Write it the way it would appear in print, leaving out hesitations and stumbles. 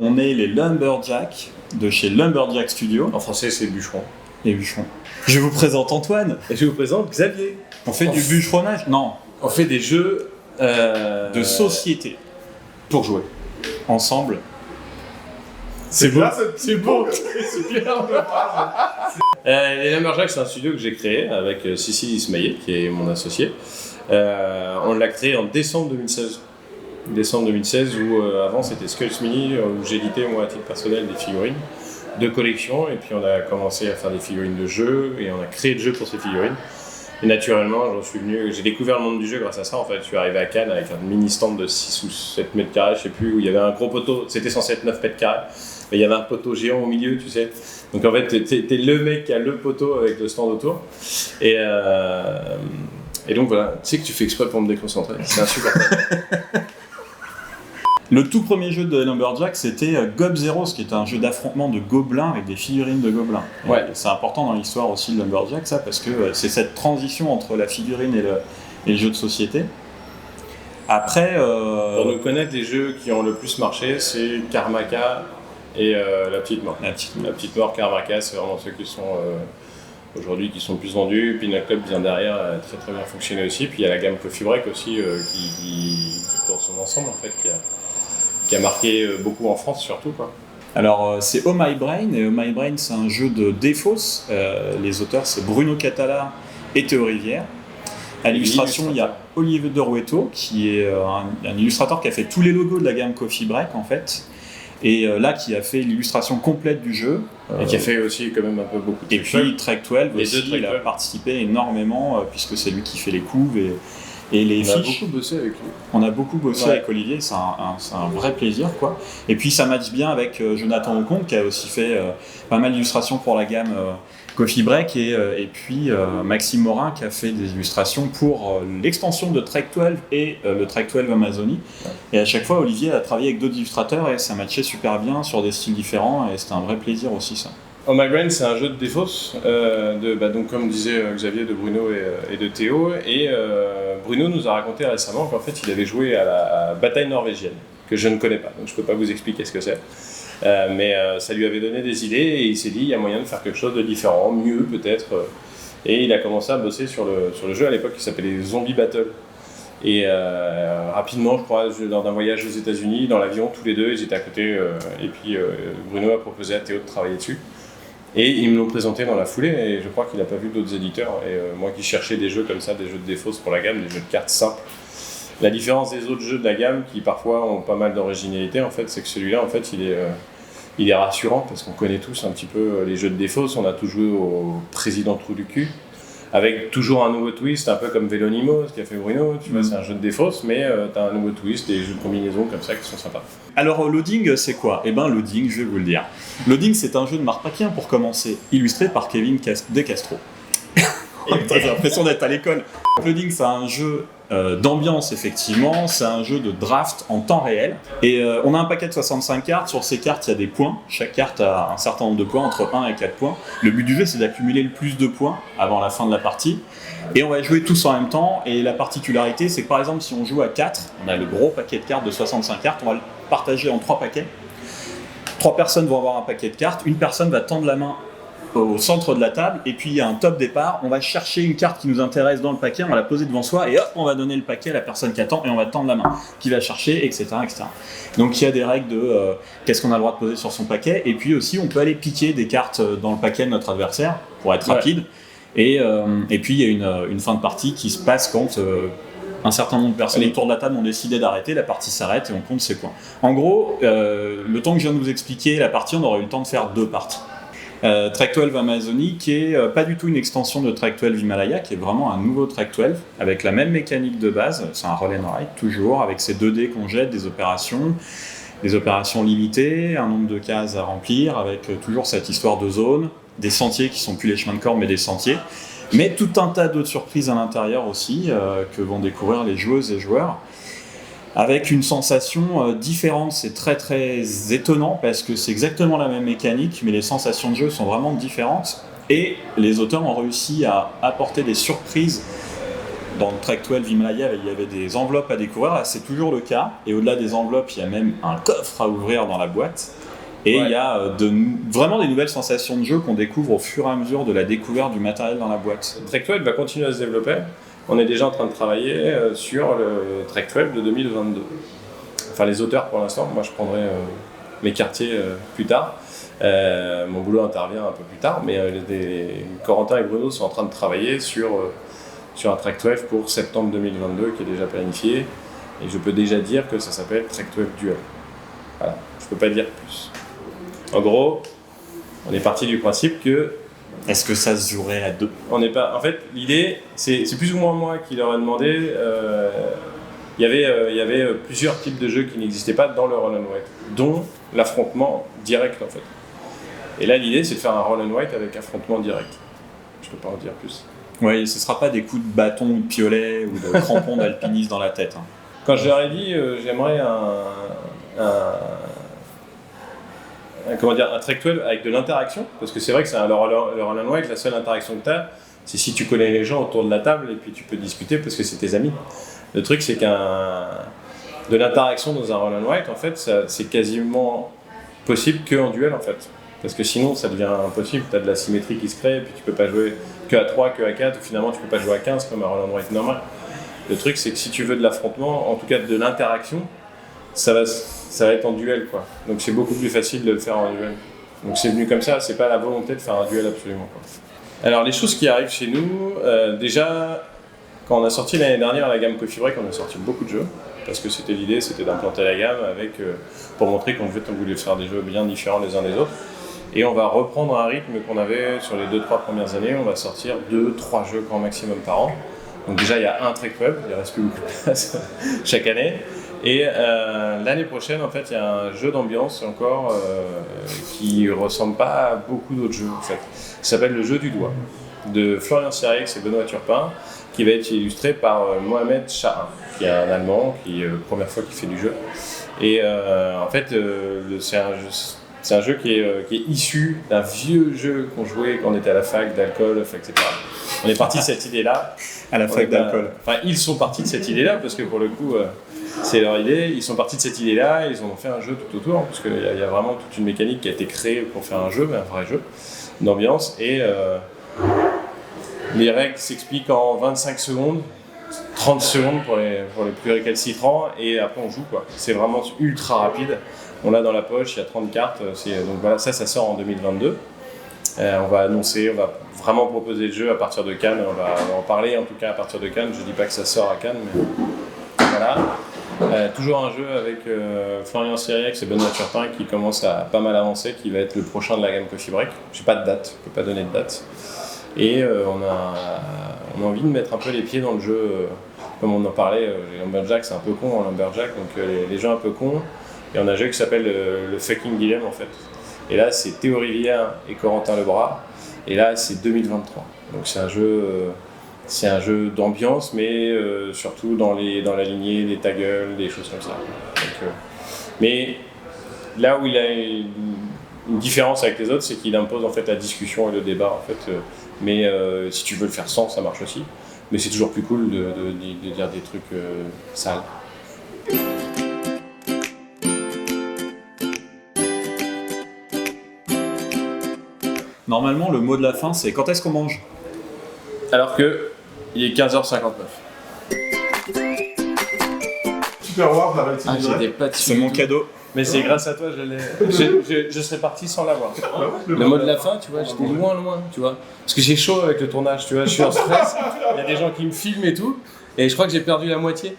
On est les Lumberjacks de chez Lumberjack Studio. En français, c'est bûcheron. Les bûcherons. Je vous présente Antoine. Et je vous présente Xavier. On fait du bûcheronnage? Non. On fait des jeux De société. pour jouer. Ensemble. C'est beau. C'est beau. C'est bien. Les Lumberjacks, c'est un studio que j'ai créé avec Cécile Ismaïl, qui est mon associé. On l'a créé en décembre 2016. Décembre 2016, où avant c'était Skulls Mini, où j'éditais moi à titre personnel des figurines de collection, et puis on a commencé à faire des figurines de jeux, et on a créé le jeu pour ces figurines. Et naturellement, j'ai découvert le monde du jeu grâce à ça. En fait, je suis arrivé à Cannes avec un mini stand de 6 ou 7 mètres carrés, je sais plus, où il y avait un gros poteau, c'était censé être 9 mètres carrés, mais il y avait un poteau géant au milieu, tu sais. Donc en fait, t'es le mec qui a le poteau avec le stand autour. Et donc voilà, tu sais que tu fais exprès pour me déconcentrer, c'est insupportable. Le tout premier jeu de Lumberjack, c'était Gob Zeros, qui était un jeu d'affrontement de gobelins avec des figurines de gobelins. Ouais. Et c'est important dans l'histoire aussi de Lumberjack, ça, parce que c'est cette transition entre la figurine et le jeu de société. Après... Pour nous connaître, les jeux qui ont le plus marché, c'est Karmaka et La Petite Mort. La Petite Mort, Karmaka, c'est vraiment ceux qui sont aujourd'hui qui sont le plus vendus. Pinnacle Club vient derrière, a très très bien fonctionné aussi. Puis il y a la gamme Coffee Break aussi, qui dans son ensemble en fait, qui a marqué beaucoup en France surtout, quoi. Alors c'est Oh My Brain, et Oh My Brain c'est un jeu de Défausse. Les auteurs c'est Bruno Catala et Théo Rivière. À l'illustration il y a Olivier De Rueto, qui est un illustrateur qui a fait tous les logos de la gamme Coffee Break en fait. Et là qui a fait l'illustration complète du jeu. Et qui a fait aussi quand même un peu beaucoup de Et puis Trek 12 les aussi, deux il a participé énormément puisque c'est lui qui fait les couves et les on a fiches. beaucoup bossé avec lui. On a beaucoup bossé Ouais. avec Olivier, c'est un vrai plaisir, quoi. Et puis ça match bien avec Jonathan Ocombe qui a aussi fait pas mal d'illustrations pour la gamme Coffee Break et puis Maxime Morin qui a fait des illustrations pour l'extension de Trek 12 et le Trek 12 Amazonie. Ouais. Et à chaque fois Olivier a travaillé avec d'autres illustrateurs et ça matchait super bien sur des styles différents et c'était un vrai plaisir aussi ça. Oh My Brain, c'est un jeu de Défausse, donc comme disait Xavier, de Bruno et de Théo. Et Bruno nous a raconté récemment qu'en fait il avait joué à la bataille norvégienne, que je ne connais pas, donc je ne peux pas vous expliquer ce que c'est. Mais ça lui avait donné des idées et il s'est dit il y a moyen de faire quelque chose de différent, mieux peut-être. Et il a commencé à bosser sur le jeu à l'époque qui s'appelait Zombie Battle. Et rapidement, je crois, lors d'un voyage aux États-Unis, dans l'avion, tous les deux, ils étaient à côté. Et puis Bruno a proposé à Théo de travailler dessus. Et ils me l'ont présenté dans la foulée, et je crois qu'il n'a pas vu d'autres éditeurs. Et moi qui cherchais des jeux comme ça, des jeux de Défausse pour la gamme, des jeux de cartes simples. La différence des autres jeux de la gamme, qui parfois ont pas mal d'originalité, en fait, c'est que celui-là, en fait, il est rassurant, parce qu'on connaît tous un petit peu les jeux de Défausse. On a tous joué au Président Trou du Cul, avec toujours un nouveau twist, un peu comme Vélonimo, ce qu'a fait Bruno. Tu vois, c'est un jeu de Défausse, mais t'as un nouveau twist, des jeux de combinaison comme ça qui sont sympas. Alors Loading c'est quoi? Eh ben Loading, je vais vous le dire. Loading c'est un jeu de Marc Paquin pour commencer, illustré par Kevin De Castro. J'ai l'impression d'être à l'école. Loading c'est un jeu d'ambiance effectivement, c'est un jeu de draft en temps réel. Et on a un paquet de 65 cartes, sur ces cartes il y a des points, chaque carte a un certain nombre de points, entre 1 et 4 points. Le but du jeu c'est d'accumuler le plus de points avant la fin de la partie. Et on va jouer tous en même temps, et la particularité c'est que par exemple si on joue à 4, on a le gros paquet de cartes de 65 cartes, on va le partager en 3 paquets. 3 personnes vont avoir un paquet de cartes, une personne va tendre la main au centre de la table, et puis il y a un top départ, on va chercher une carte qui nous intéresse dans le paquet, on va la poser devant soi, et hop, on va donner le paquet à la personne qui attend, et on va tendre la main, qui va chercher, etc. etc. Donc il y a des règles de qu'est-ce qu'on a le droit de poser sur son paquet, et puis aussi on peut aller piquer des cartes dans le paquet de notre adversaire, pour être rapide, et puis il y a une fin de partie qui se passe quand un certain nombre de personnes autour de la table ont décidé d'arrêter, la partie s'arrête et on compte ses points. En gros, le temps que je viens de vous expliquer la partie, on aurait eu le temps de faire 2 parties. Trek 12 Amazonie, qui est pas du tout une extension de Trek 12 Himalaya, qui est vraiment un nouveau Trek 12, avec la même mécanique de base, c'est un roll and ride toujours, avec ces 2 dés qu'on jette, des opérations limitées, un nombre de cases à remplir, avec toujours cette histoire de zone, des sentiers qui sont plus les chemins de corde mais des sentiers, mais tout un tas d'autres surprises à l'intérieur aussi, que vont découvrir les joueuses et joueurs, avec une sensation différente. C'est très très étonnant parce que c'est exactement la même mécanique, mais les sensations de jeu sont vraiment différentes, et les auteurs ont réussi à apporter des surprises dans le Trek 12 Himalaya, il y avait des enveloppes à découvrir, là c'est toujours le cas, et au-delà des enveloppes, il y a même un coffre à ouvrir dans la boîte, et il y a vraiment des nouvelles sensations de jeu qu'on découvre au fur et à mesure de la découverte du matériel dans la boîte. Trek 12 va continuer à se développer, on est déjà en train de travailler sur le Trek 12 de 2022. Enfin les auteurs pour l'instant, moi je prendrai les quartiers plus tard. Mon boulot intervient un peu plus tard, mais Corentin et Bruno sont en train de travailler sur un Trek 12 pour septembre 2022 qui est déjà planifié. Et je peux déjà dire que ça s'appelle Trek 12 Duel. Voilà, je peux pas dire plus. En gros, on est parti du principe que... Est-ce que ça se jouerait à deux ? On n'est pas... En fait, l'idée, c'est plus ou moins moi qui leur ai demandé... Il y avait plusieurs types de jeux qui n'existaient pas dans le Roll and Write, dont l'affrontement direct en fait. Et là l'idée c'est de faire un Roll and Write avec affrontement direct. Je peux pas en dire plus. Oui, ce sera pas des coups de bâton ou de piolet ou de crampons d'alpiniste dans la tête. Hein. Quand je leur ai dit j'aimerais un Trek 12 avec de l'interaction, parce que c'est vrai que c'est le Roll and Write, la seule interaction que tu as, c'est si tu connais les gens autour de la table et puis tu peux discuter parce que c'est tes amis. Le truc, c'est de l'interaction dans un Roll and Write, en fait, c'est quasiment possible qu'en duel, en fait. Parce que sinon, ça devient impossible. Tu as de la symétrie qui se crée, et puis tu peux pas jouer que à 3, que à 4, ou finalement, tu peux pas jouer à 15 comme un Roll and Write normal. Le truc, c'est que si tu veux de l'affrontement, en tout cas de l'interaction, ça va être en duel, quoi. Donc c'est beaucoup plus facile de le faire en duel. Donc c'est venu comme ça, c'est pas la volonté de faire un duel absolument, quoi. Alors, les choses qui arrivent chez nous, déjà... Quand on a sorti l'année dernière la gamme Coffee Break, on a sorti beaucoup de jeux, parce que l'idée c'était d'implanter la gamme pour montrer qu'on voulait faire des jeux bien différents les uns des autres. Et on va reprendre un rythme qu'on avait sur les 2-3 premières années, on va sortir 2-3 jeux grand maximum par an. Donc déjà il y a un Trek Web, il ne reste plus beaucoup de place chaque année. Et l'année prochaine en fait il y a un jeu d'ambiance encore qui ne ressemble pas à beaucoup d'autres jeux en fait. Il s'appelle le jeu du doigt, de Florian Siriex et Benoît Turpin, qui va être illustré par Mohamed Shahin, qui est un Allemand, qui est la première fois qu'il fait du jeu. Et en fait, c'est un jeu qui est issu d'un vieux jeu qu'on jouait quand on était à la fac d'alcool, etc. On est parti de cette idée-là. À la fac d'alcool. Enfin, ils sont partis de cette idée-là, parce que pour le coup, c'est leur idée. Ils sont partis de cette idée-là, ils en ont fait un jeu tout autour, parce qu'il y a vraiment toute une mécanique qui a été créée pour faire un jeu, mais un vrai jeu d'ambiance. Et les règles s'expliquent en 25 secondes, 30 secondes pour les plus récalcitrants, et après on joue, quoi. C'est vraiment ultra rapide. On l'a dans la poche, il y a 30 cartes. Donc voilà, ça sort en 2022. On va annoncer, on va vraiment proposer le jeu à partir de Cannes. On va en parler en tout cas à partir de Cannes. Je dis pas que ça sort à Cannes, mais voilà. Toujours un jeu avec Florian Siriex et Benoît Turpin qui commence à pas mal avancer, qui va être le prochain de la gamme Coffee Break. J'ai pas de date, je peux pas donner de date. Et on a envie de mettre un peu les pieds dans le jeu, comme on en parlait, les Lumberjacks c'est un peu con en Lumberjack, donc les jeux un peu cons. Et on a un jeu qui s'appelle le Fucking Dilemme en fait. Et là c'est Théo Rivière et Corentin Lebras, et là c'est 2023. Donc c'est un jeu d'ambiance, mais surtout dans la lignée des ta gueule, des choses comme ça. Donc, mais là où il a une différence avec les autres, c'est qu'il impose en fait la discussion et le débat en fait. Mais si tu veux le faire sans, ça marche aussi. Mais c'est toujours plus cool de dire des trucs sales. Normalement, le mot de la fin, c'est quand est-ce qu'on mange ? Alors que il est 15h59. Super War, la réalité J'étais pas dessus. C'est mon cadeau. Mais c'est grâce à toi, je serais parti sans l'avoir. Le mot de la fin, tu vois, j'étais loin, tu vois. Parce que j'ai chaud avec le tournage, tu vois, je suis en stress. Il y a des gens qui me filment et tout. Et je crois que j'ai perdu la moitié.